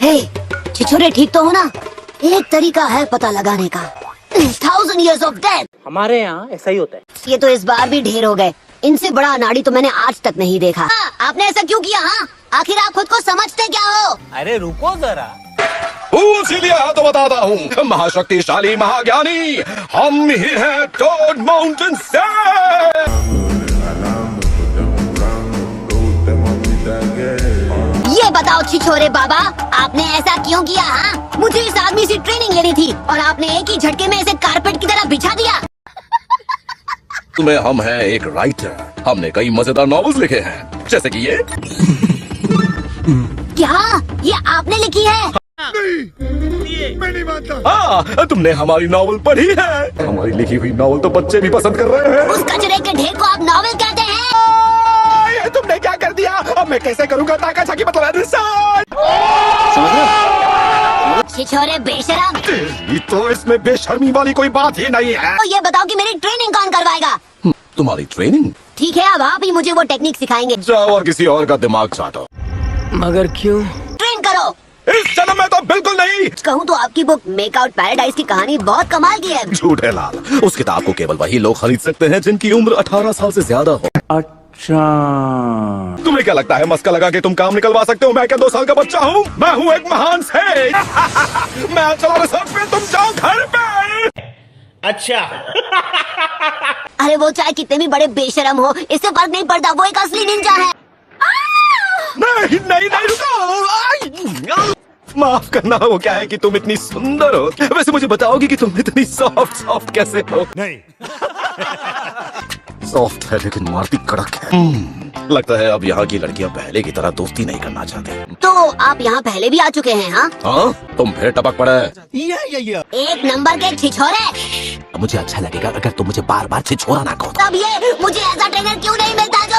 हे, छिछोरे ठीक तो हो ना? एक तरीका है पता लगाने का। 1000 years of death। हमारे यहाँ ऐसा ही होता है। ये तो इस बार भी ढेर हो गए। इनसे बड़ा अनाड़ी तो मैंने आज तक नहीं देखा। आपने ऐसा क्यों किया? हाँ, आखिर आप खुद को समझते क्या हो? अरे रुको जरा। इसीलिए तो बताता हूँ, महाशक्तिशाली महाज्ञानी हम ही हैं टोड माउंटेन से। ये बताओ छिछोरे बाबा, आपने ऐसा क्यों किया? हाँ, मुझे इस आदमी से ट्रेनिंग लेनी थी और आपने एक ही झटके में इसे कारपेट की तरह बिछा दिया। तुम्हें हम हैं एक राइटर। हमने कई मजेदार नॉवेल्स लिखे हैं, जैसे कि ये। क्या ये आपने लिखी है? नहीं, मैं नहीं मानता। हाँ, तुमने हमारी नॉवेल पढ़ी है। हमारी लिखी हुई नॉवेल तो बच्चे भी पसंद कर रहे हैं। उस कचरे के ढेर को आप नॉवेल कहते हैं? ये तुमने क्या कर दिया? अब मैं कैसे करूँगा ताका-झाकी मतलब छिछोरे बेशरम। तो इसमें बेशर्मी वाली कोई बात ही नहीं है। तो ये बताओ कि मेरी ट्रेनिंग कौन करवाएगा? तुम्हारी ट्रेनिंग? ठीक है, अब आप ही मुझे वो टेक्निक सिखाएंगे। जाओ और किसी और का दिमाग चाटो। मगर क्यों? ट्रेन करो। इस जन्म में तो बिल्कुल नहीं। कहूँ तो आपकी बुक मेक आउट पैराडाइज की कहानी बहुत कमाल की है। झूठ है लाल, उस किताब को केवल वही लोग खरीद सकते हैं जिनकी उम्र 18 साल से ज्यादा हो। अच्छा, तुम्हें क्या लगता है मस्का लगा के तुम काम निकलवा सकते हो? मैं क्या 2 साल का बच्चा हूँ? मैं हूँ एक महान सेठ। मैं चला रिसर्च पे, तुम जाओ घर पे। अच्छा। अरे वो चाहे कितने भी बड़े बेशरम हो, इससे फर्क नहीं पड़ता, वो एक असली निंजा है। नहीं नहीं नहीं, रुको। माफ करना, वो क्या है कि तुम इतनी सुंदर हो। वैसे मुझे बताओगी कि तुम इतनी सॉफ्ट कैसे हो? नहीं। सॉफ्ट है लेकिन मारती कड़क है। लगता है अब यहाँ की लड़कियाँ पहले की तरह दोस्ती नहीं करना चाहती। तो आप यहाँ पहले भी आ चुके हैं? हाँ, हाँ, तुम फिर टपक पड़े। एक नंबर के छिछोरे। मुझे अच्छा लगेगा अगर तुम मुझे बार बार छिछोरा ना कहो। तब ये मुझे ऐसा ट्रेनर क्यों नहीं मिलता जो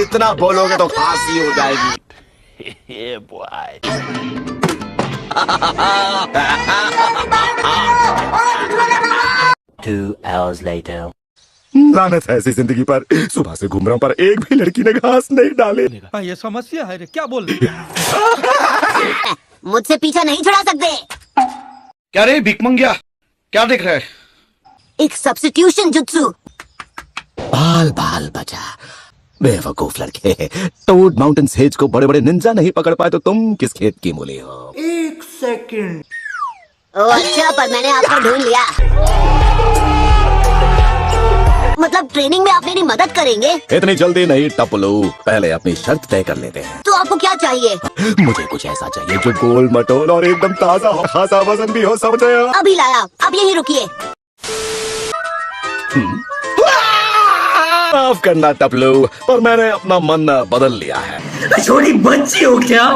इतना बोलोगे तो खांसी हो जाएगी। 2 hours later. लानत है ऐसी जिंदगी पर। सुबह से घूम रहा हूँ पर एक भी लड़की ने घास नहीं डाले। ये समस्या है रे, क्या बोल रहे? मुझसे पीछा नहीं छुड़ा सकते। क्या रे भिकमंगिया, क्या देख रहा है? एक सब्स्टिट्यूशन जुत्सु। बाल बाल बचा, बेवकूफ लड़के। टोड माउंटेन सेज को बड़े बड़े निंजा नहीं पकड़ पाए तो तुम किस खेत की मूली हो? 1 सेकंड। ओ अच्छा, पर मैंने आपको ढूंढ लिया। मतलब ट्रेनिंग में आप मेरी मदद करेंगे? इतनी जल्दी नहीं टपलू, पहले अपनी शर्त तय कर लेते हैं। तो आपको क्या चाहिए? मुझे कुछ ऐसा चाहिए जो गोल मटोल और एकदम ताजा हो, खासा वजन भी हो, समझे? अभी लाया, अब यहीं रुकिए। माफ करना टपलू, पर मैंने अपना मन बदल लिया है। छोटी बच्ची हो क्या?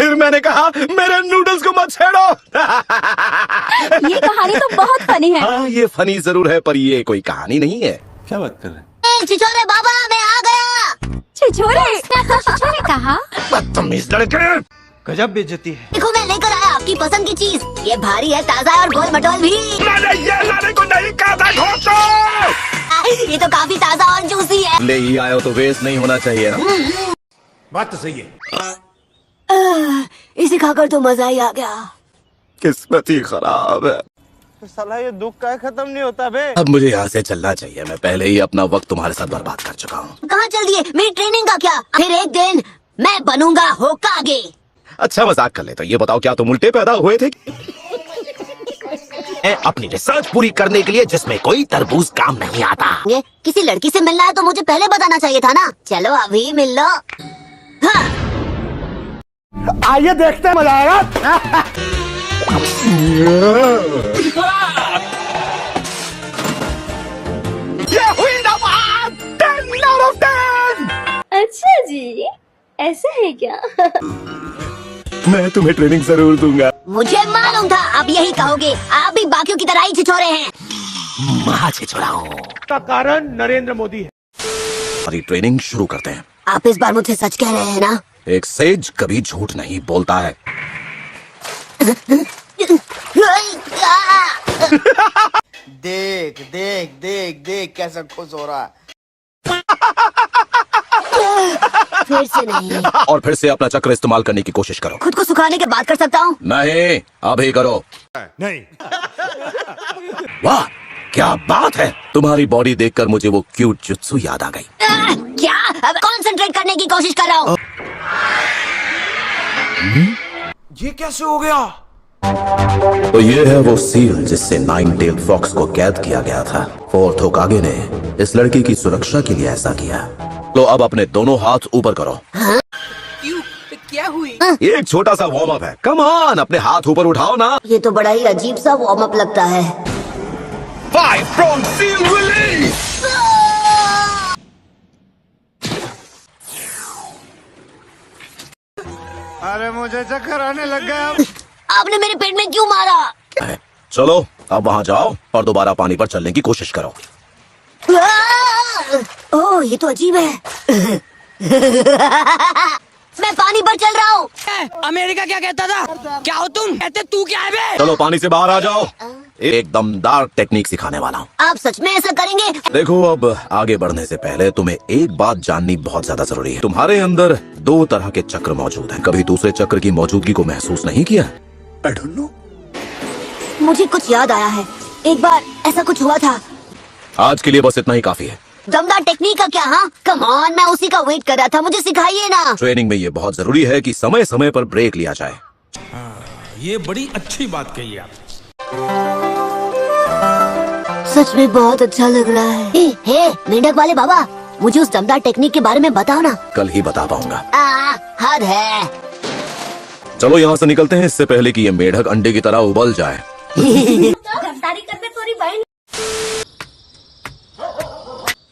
फिर मैंने कहा मेरे नूडल्स को मत छेड़ो। ये कहानी तो बहुत फनी है। हाँ, ये फनी जरूर है पर ये कोई कहानी नहीं है। क्या बात कर रहे हैं? छिछोरे बाबा, मैं आ गया। छिछोरे? छिछोरे कहा? बदतमीज लड़के। गजब बेइज्जती है। देखो मैं लेकर आया आपकी पसंद की चीज। ये भारी है, ताजा है और गोल मटोल भी। मैंने ये लाने को नहीं कहा था, घोटो। ये तो काफी ताजा और जूसी है। ले ही आयो तो वेस्ट नहीं होना चाहिए ना। बात तो सही है। इसे खाकर तो मजा ही आ गया। किस्मत ही खराब है। साला ये दुख का खत्म नहीं होता बे। अब मुझे यहाँ से चलना चाहिए। मैं पहले ही अपना वक्त तुम्हारे साथ बर्बाद कर चुका हूँ। कहाँ चल दिए? मेरी ट्रेनिंग का क्या? फिर एक दिन मैं बनूंगा होकागे। अच्छा मजाक कर लेते। ये बताओ क्या तुम उल्टे पैदा हुए थे? अपनी रिसर्च पूरी करने के लिए जिसमें कोई तरबूज काम नहीं आता। ये किसी लड़की से मिलना है तो मुझे पहले बताना चाहिए था ना। चलो अभी मिल लो। हाँ। आइए देखते हैं, मजा आएगा। ये हुई ना बात। 10 out of 10। अच्छा जी, ऐसा है क्या? मैं तुम्हें ट्रेनिंग जरूर दूंगा। मुझे मालूम था आप यही कहोगे। आप भी बाकियों की तरह ही छिछोरे हैं। महा छिछोराओ। का कारण नरेंद्र मोदी है। हमारी ट्रेनिंग शुरू करते हैं। आप इस बार मुझसे सच कह रहे हैं ना? एक सेज कभी झूठ नहीं बोलता है। देख देख देख देख कैसा खुश हो रहा है। फिर से नहीं। और फिर से अपना चक्र इस्तेमाल करने की कोशिश करो। खुद को सुखाने के बाद कर सकता हूँ। नहीं, अभी करो। नहीं। वाह, क्या बात है। तुम्हारी बॉडी देखकर मुझे वो क्यूट जुत्सु याद आ गई। क्या? अब कंसंट्रेट करने की कोशिश कर रहा हूँ। ये कैसे हो गया? तो ये है वो सील जिससे नाइन टेल्ड फॉक्स को कैद किया गया था। फोर्थ होकागे ने इस लड़की की सुरक्षा के लिए ऐसा किया। तो अब अपने दोनों हाथ ऊपर करो। क्या हुई? ये एक छोटा सा वार्म अप है। कम ऑन, अपने हाथ ऊपर उठाओ ना। ये तो बड़ा ही अजीब सा वार्म अप लगता है। 5 prong seal release। अरे मुझे चक्कर आने लग गया। आपने मेरे पेट में क्यों मारा? चलो अब वहाँ जाओ और दोबारा पानी पर चलने की कोशिश करो। ओह, ये तो अजीब है। मैं पानी पर चल रहा हूँ। अमेरिका क्या कहता था? क्या हो तुम? कहते तू क्या है बे? चलो पानी से बाहर आ जाओ। एक दमदार टेक्निक सिखाने वाला हूँ। आप सच में ऐसा करेंगे? देखो, अब आगे बढ़ने से पहले तुम्हें एक बात जाननी बहुत ज्यादा जरूरी है। तुम्हारे अंदर 2 तरह के चक्र मौजूद हैं। कभी दूसरे चक्र की मौजूदगी को महसूस नहीं किया? I don't know। मुझे कुछ याद आया है। एक बार ऐसा कुछ हुआ था। आज के लिए बस इतना ही काफी है। दमदार टेक्निक का क्या? हाँ, कम ऑन, मैं उसी का वेट कर रहा था। मुझे सिखाइए ना। ट्रेनिंग में ये बहुत जरूरी है कि समय समय पर ब्रेक लिया जाए। ये बड़ी अच्छी बात कही आप। सच में बहुत अच्छा लग रहा है। हे मेंढक वाले बाबा, मुझे उस दमदार टेक्निक के बारे में बताओ ना। कल ही बता पाऊंगा। हद है। चलो यहाँ से निकलते हैं, इससे पहले कि ये मेढक अंडे की तरह उबल जाए।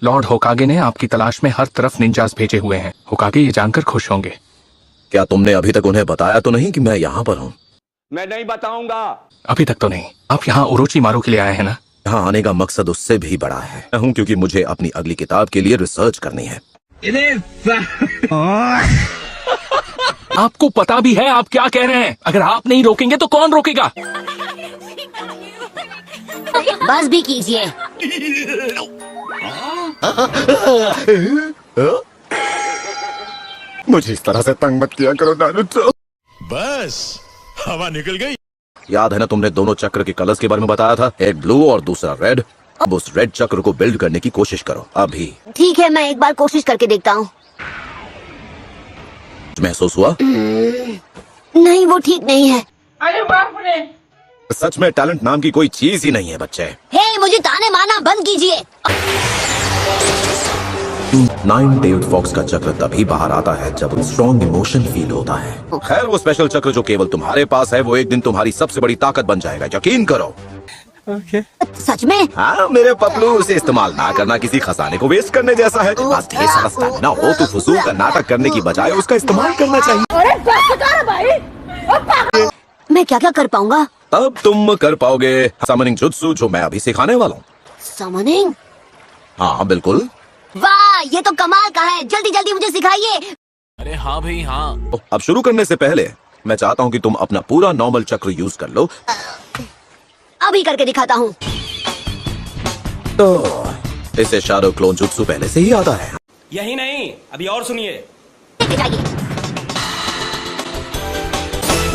लॉर्ड होकागे ने आपकी तलाश में हर तरफ निंजास भेजे हुए हैं। होकागे ये जानकर खुश होंगे। क्या तुमने अभी तक उन्हें बताया तो नहीं कि मैं यहाँ पर हूँ? मैं नहीं बताऊंगा। अभी तक तो नहीं। आप यहाँ ओरोची मारू के लिए आए हैं ना? यहाँ आने का मकसद उससे भी बड़ा है। मैं हूँ क्योंकि मुझे अपनी अगली किताब के लिए रिसर्च करनी है। आपको पता भी है आप क्या कह रहे हैं। अगर आप नहीं रोकेंगे तो कौन रोकेगा? बस भी कीजिए। मुझे इस तरह से तंग मत किया करो नारुतो। बस हवा निकल गई। याद है ना, तुमने दोनों चक्र के कलर्स के बारे में बताया था, एक ब्लू और दूसरा रेड। अब उस रेड चक्र को बिल्ड करने की कोशिश करो अभी। ठीक है, मैं एक बार कोशिश करके देखता हूँ। महसूस हुआ? नहीं, वो ठीक नहीं है। सच में टैलेंट नाम की कोई चीज ही नहीं है बच्चे। हे, मुझे ताने मारना बंद कीजिए। नाइन टेल्ड फॉक्स का चक्र तभी बाहर आता है जब स्ट्रॉन्ग इमोशन फील होता है। खैर, वो स्पेशल चक्र जो केवल तुम्हारे पास है, वो एक दिन तुम्हारी सबसे बड़ी ताकत बन जाएगा, यकीन करो। सच में? हाँ मेरे पतलू, उसे इस्तेमाल ना करना किसी खजाने को वेस्ट करने जैसा है। बस ढेर सारा स्टैमिना हो तो फजूल का नाटक करने की बजाय उसका इस्तेमाल करना चाहिए। मैं क्या क्या कर पाऊंगा? तब तुम कर पाओगे समनिंग जुत्सु, जो मैं अभी सिखाने वाला हूँ। समनिंग? हाँ बिल्कुल। वाह, ये तो कमाल का है। जल्दी जल्दी मुझे सिखाइए। अरे हाँ भाई हाँ। अब शुरू करने से पहले मैं चाहता हूँ कि तुम अपना पूरा नॉर्मल चक्र यूज कर लो। अभी करके दिखाता हूँ। तो इसे शाडो क्लोन जुत्सु पहले से ही आता है। यही नहीं, अभी और सुनिए। दिखाइए।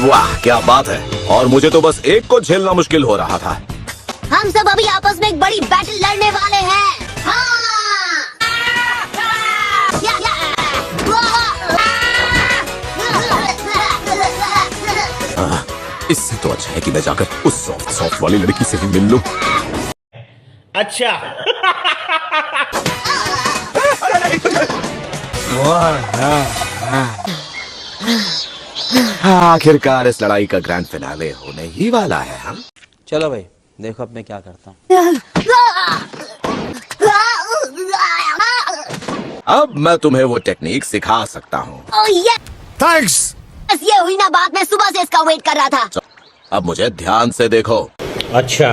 वाह क्या बात है। और मुझे तो बस एक को झेलना मुश्किल हो रहा था। हम सब अभी आपस में एक बड़ी बैटल लड़ने वाले हैं। हाँ! इससे तो अच्छा है कि मैं जाकर उस सॉफ्ट सॉफ्ट वाली लड़की से ही मिल लूं। अच्छा। आखिरकार इस लड़ाई का ग्रैंड फिनाले होने ही वाला है। हम चलो भाई, देखो अब मैं क्या करता हूँ। अब मैं तुम्हें वो टेक्निक सिखा सकता हूँ। थैंक्स। बस ये हुई ना बात। मैं सुबह से इसका वेट कर रहा था। अब मुझे ध्यान से देखो। अच्छा।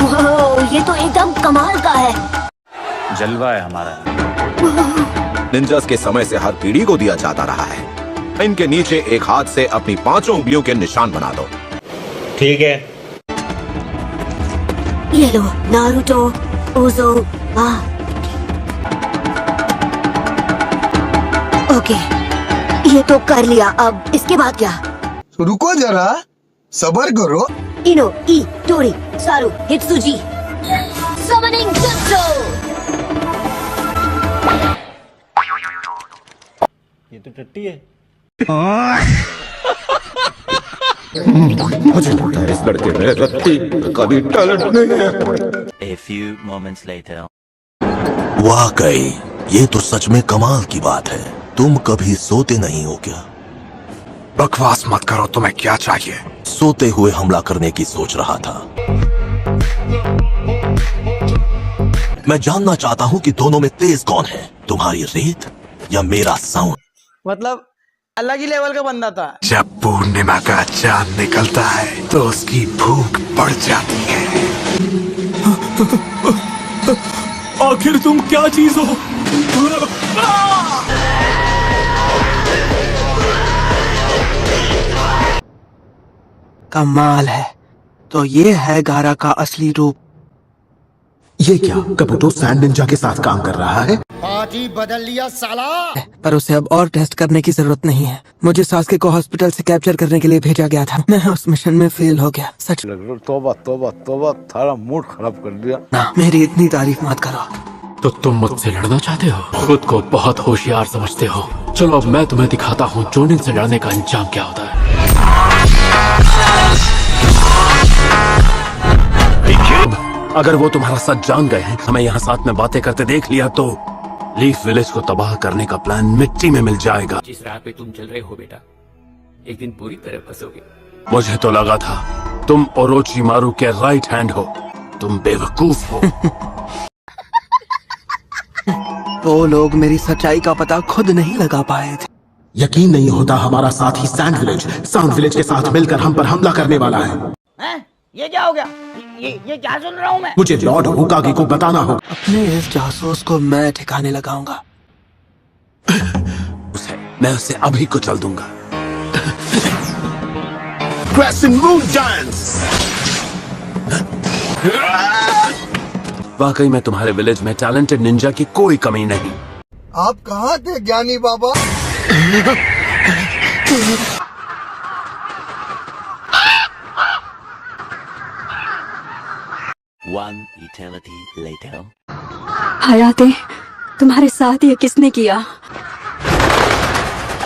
ओह, ये तो एकदम कमाल का है। जलवा है हमारा। निंजास के समय से हर पीढ़ी को दिया जाता रहा है। इनके नीचे एक हाथ से अपनी 5 उंगलियों के निशान बना दो। ठीक है। ये लो नारुतो ओजो ओके, ये तो कर लिया। अब इसके बाद क्या? रुको जरा, सबर करो। इनो ई टोरी सारू हित्सुजी समनिंग जुत्सु। ये तो टट्टी है। मुझे लगता है इस लड़के में रत्ती कभी टैलेंट नहीं है। A few moments later. वाकई ये तो सच में कमाल की बात है। तुम कभी सोते नहीं हो क्या? बकवास मत करो, तुम्हें क्या चाहिए? सोते हुए हमला करने की सोच रहा था। मैं जानना चाहता हूँ कि दोनों में तेज कौन है, तुम्हारी रेत या मेरा साउंड? मतलब अलग ही लेवल का बंदा था। जब पूर्णिमा का चांद निकलता है तो उसकी भूख बढ़ जाती है। आखिर तुम क्या चीज हो? कमाल है। तो ये है गारा का असली रूप। ये क्या कबूतो सैंड निंजा के साथ काम कर रहा है? पार्टी बदल लिया साला। पर उसे अब और टेस्ट करने की जरूरत नहीं है। मुझे सास्के को हॉस्पिटल से कैप्चर करने के लिए भेजा गया था। मैं उस मिशन में फेल हो गया। सच तोबा तोबा तोबा, थारा मूड खराब कर दिया। ना, मेरी इतनी तारीफ मत करो। तो तुम मुझसे लड़ना चाहते हो? खुद को बहुत होशियार समझते हो। चलो अब मैं तुम्हें दिखाता हूँ जोनिन से लड़ने का अंजाम क्या होता है। अगर वो तुम्हारा सच जान गए हैं, हमें यहाँ साथ में बातें करते देख लिया तो लीफ विलेज को तबाह करने का प्लान मिट्टी में मिल जाएगा। जिस राह पे तुम चल रहे हो बेटा, एक दिन पूरी तरह फंसोगे। मुझे तो लगा था तुम ओरोचिमारू के राइट हैंड हो। तुम बेवकूफ हो। वो लोग मेरी सच्चाई का पता खुद नहीं लगा पाए थे। यकीन नहीं होता हमारा साथी सैंड विलेज के साथ मिलकर हम पर हमला करने वाला है। हैं? ये क्या हो गया? ये क्या सुन रहा हूँ मैं? मुझे लॉर्ड होकागे को बताना होगा। अपने इस जासूस को मैं ठिकाने लगाऊंगा। मैं उसे अभी कुचल दूंगा। वाकई में तुम्हारे विलेज में टैलेंटेड निंजा की कोई कमी नहीं। आप कहाँ थे ज्ञानी बाबा? One eternity later. हयाते, तुम्हारे साथ ये किसने किया?